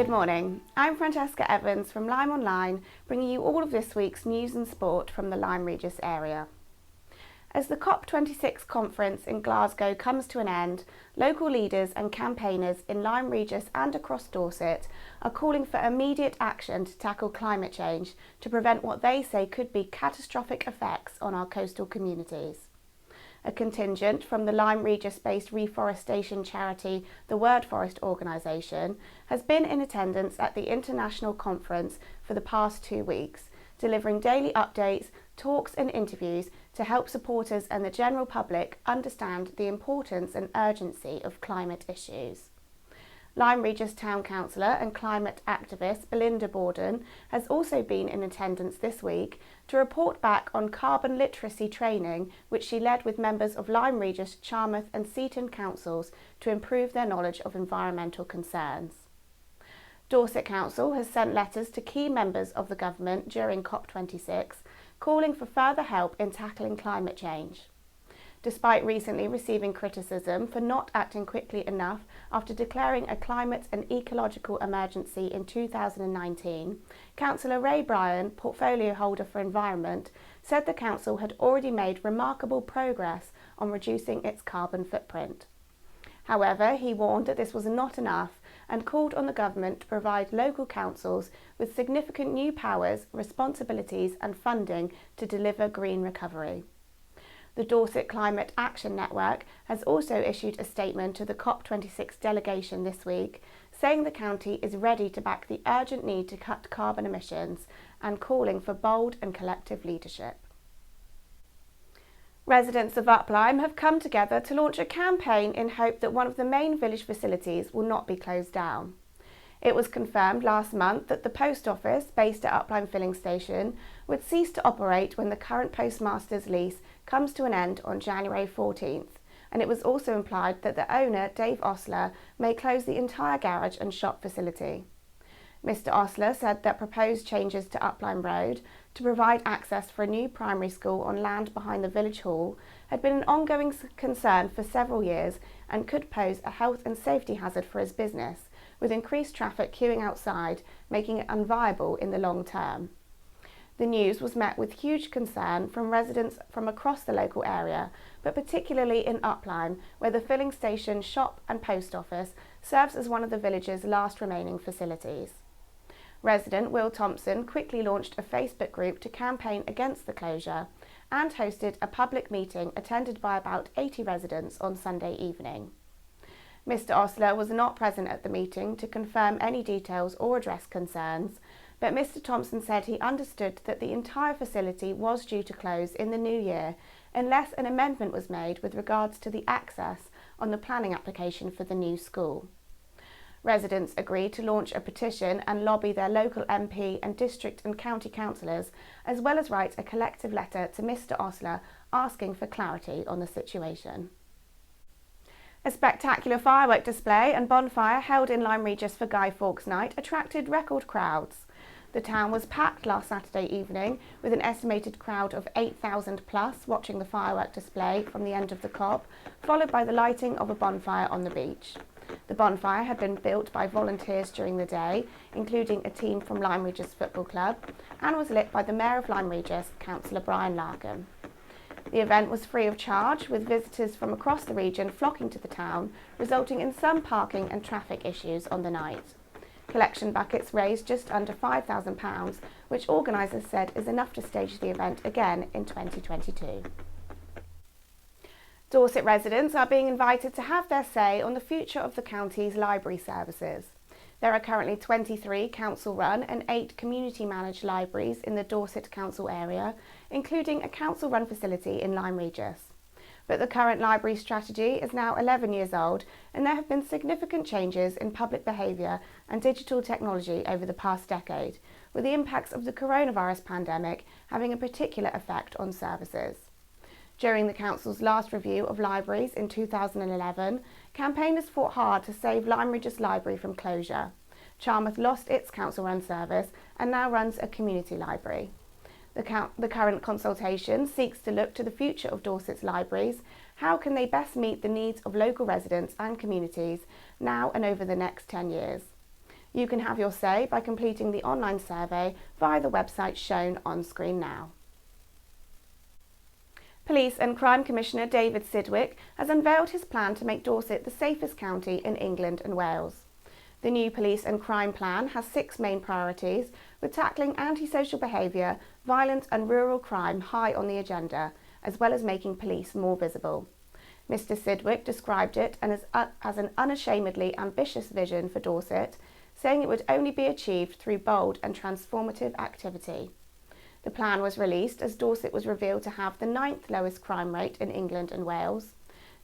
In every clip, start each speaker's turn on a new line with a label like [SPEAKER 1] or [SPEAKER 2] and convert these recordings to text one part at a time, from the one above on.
[SPEAKER 1] Good morning, I'm Francesca Evans from LymeOnline, bringing you all of this week's news and sport from the Lyme Regis area. As the COP26 conference in Glasgow comes to an end, local leaders and campaigners in Lyme Regis and across Dorset are calling for immediate action to tackle climate change to prevent what they say could be catastrophic effects on our coastal communities. A contingent from the Lyme Regis-based reforestation charity, the Word Forest organisation, has been in attendance at the international conference for the past 2 weeks, delivering daily updates, talks and interviews to help supporters and the general public understand the importance and urgency of climate issues. Lyme Regis Town Councillor and climate activist Belinda Borden has also been in attendance this week to report back on carbon literacy training which she led with members of Lyme Regis, Charmouth and Seaton councils to improve their knowledge of environmental concerns. Dorset Council has sent letters to key members of the government during COP26 calling for further help in tackling climate change. Despite recently receiving criticism for not acting quickly enough after declaring a climate and ecological emergency in 2019, Councillor Ray Bryan, portfolio holder for Environment, said the council had already made remarkable progress on reducing its carbon footprint. However, he warned that this was not enough and called on the government to provide local councils with significant new powers, responsibilities and funding to deliver green recovery. The Dorset Climate Action Network has also issued a statement to the COP26 delegation this week, saying the county is ready to back the urgent need to cut carbon emissions and calling for bold and collective leadership. Residents of Lyme have come together to launch a campaign in hope that one of the main village facilities will not be closed down. It was confirmed last month that the post office, based at Lyme filling station, would cease to operate when the current postmaster's lease comes to an end on January 14th, and it was also implied that the owner, Dave Osler, may close the entire garage and shop facility. Mr Osler said that proposed changes to Lyme Road to provide access for a new primary school on land behind the village hall had been an ongoing concern for several years and could pose a health and safety hazard for his business, with increased traffic queuing outside, making it unviable in the long term. The news was met with huge concern from residents from across the local area, but particularly in Lyme, where the filling station, shop and post office serves as one of the village's last remaining facilities. Resident Will Thompson quickly launched a Facebook group to campaign against the closure and hosted a public meeting attended by about 80 residents on Sunday evening. Mr Osler was not present at the meeting to confirm any details or address concerns, but Mr Thompson said he understood that the entire facility was due to close in the new year unless an amendment was made with regards to the access on the planning application for the new school. Residents agreed to launch a petition and lobby their local MP and district and county councillors, as well as write a collective letter to Mr Osler asking for clarity on the situation. A spectacular firework display and bonfire held in Lyme Regis for Guy Fawkes Night attracted record crowds. The town was packed last Saturday evening with an estimated crowd of 8,000 plus watching the firework display from the end of the COP, followed by the lighting of a bonfire on the beach. The bonfire had been built by volunteers during the day, including a team from Lyme Regis Football Club, and was lit by the Mayor of Lyme Regis, Councillor Brian Larkham. The event was free of charge, with visitors from across the region flocking to the town, resulting in some parking and traffic issues on the night. Collection buckets raised just under £5,000, which organisers said is enough to stage the event again in 2022. Dorset residents are being invited to have their say on the future of the county's library services. There are currently 23 council-run and 8 community-managed libraries in the Dorset Council area, including a council-run facility in Lyme Regis. But the current library strategy is now 11 years old, and there have been significant changes in public behaviour and digital technology over the past decade, with the impacts of the coronavirus pandemic having a particular effect on services. During the council's last review of libraries in 2011, campaigners fought hard to save Lyme Regis Library from closure. Charmouth lost its council-run service and now runs a community library. The current consultation seeks to look to the future of Dorset's libraries. How can they best meet the needs of local residents and communities now and over the next 10 years? You can have your say by completing the online survey via the website shown on screen now. Police and Crime Commissioner David Sidgwick has unveiled his plan to make Dorset the safest county in England and Wales. The new police and crime plan has 6 main priorities, with tackling antisocial behaviour, violence and rural crime high on the agenda, as well as making police more visible. Mr Sidgwick described it as an unashamedly ambitious vision for Dorset, saying it would only be achieved through bold and transformative activity. The plan was released as Dorset was revealed to have the 9th lowest crime rate in England and Wales.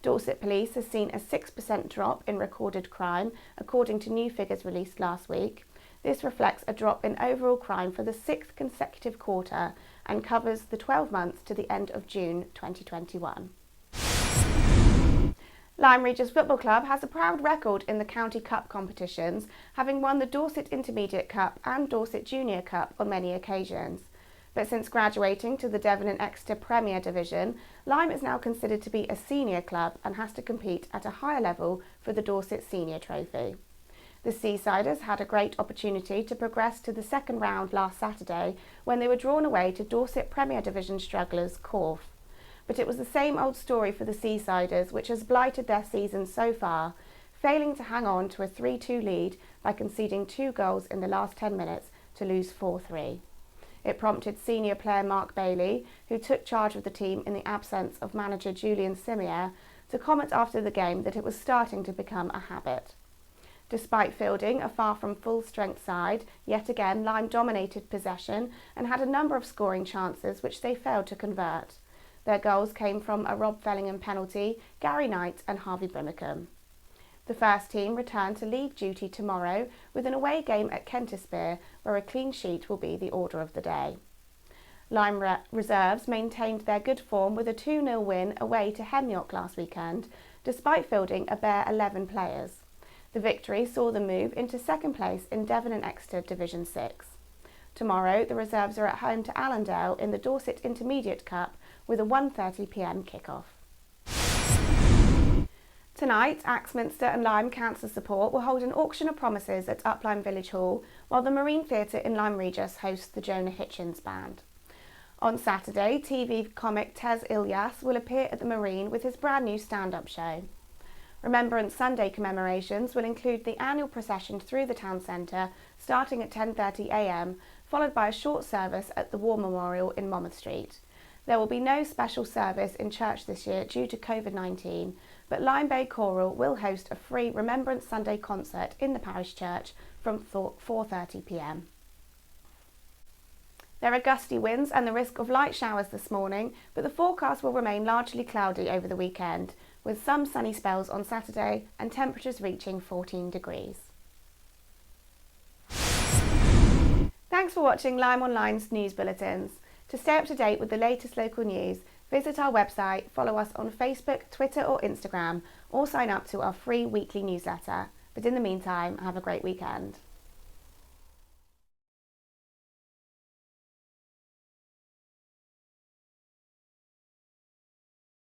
[SPEAKER 1] Dorset Police has seen a 6% drop in recorded crime, according to new figures released last week. This reflects a drop in overall crime for the 6th consecutive quarter and covers the 12 months to the end of June 2021. Lyme Regis Football Club has a proud record in the County Cup competitions, having won the Dorset Intermediate Cup and Dorset Junior Cup on many occasions. But since graduating to the Devon and Exeter Premier Division, Lyme is now considered to be a senior club and has to compete at a higher level for the Dorset Senior Trophy. The Seasiders had a great opportunity to progress to the second round last Saturday when they were drawn away to Dorset Premier Division strugglers Corfe. But it was the same old story for the Seasiders, which has blighted their season so far, failing to hang on to a 3-2 lead by conceding 2 goals in the last 10 minutes to lose 4-3. It prompted senior player Mark Bailey, who took charge of the team in the absence of manager Julian Simier, to comment after the game that it was starting to become a habit. Despite fielding a far from full-strength side, yet again Lyme dominated possession and had a number of scoring chances which they failed to convert. Their goals came from a Rob Fellingham penalty, Gary Knight and Harvey Brimacombe. The first team return to league duty tomorrow with an away game at Kentisbeare, where a clean sheet will be the order of the day. Lyme reserves maintained their good form with a 2-0 win away to Hemyock last weekend, despite fielding a bare 11 players. The victory saw them move into second place in Devon and Exeter Division 6. Tomorrow, the reserves are at home to Allendale in the Dorset Intermediate Cup with a 1:30 p.m. kick-off. Tonight, Axminster and Lyme Cancer Support will hold an auction of promises at Up Lyme Village Hall, while the Marine Theatre in Lyme Regis hosts the Jonah Hitchens Band. On Saturday, TV comic Tez Ilyas will appear at the Marine with his brand new stand-up show. Remembrance Sunday commemorations will include the annual procession through the town centre, starting at 10:30 a.m, followed by a short service at the War Memorial in Monmouth Street. There will be no special service in church this year due to COVID-19, but Lyme Bay Choral will host a free Remembrance Sunday concert in the parish church from 4:30 p.m. There are gusty winds and the risk of light showers this morning, but the forecast will remain largely cloudy over the weekend, with some sunny spells on Saturday and temperatures reaching 14 degrees. Thanks for watching LymeOnline's news bulletins. To stay up to date with the latest local news, visit our website, follow us on Facebook, Twitter or Instagram, or sign up to our free weekly newsletter. But in the meantime, have a great weekend.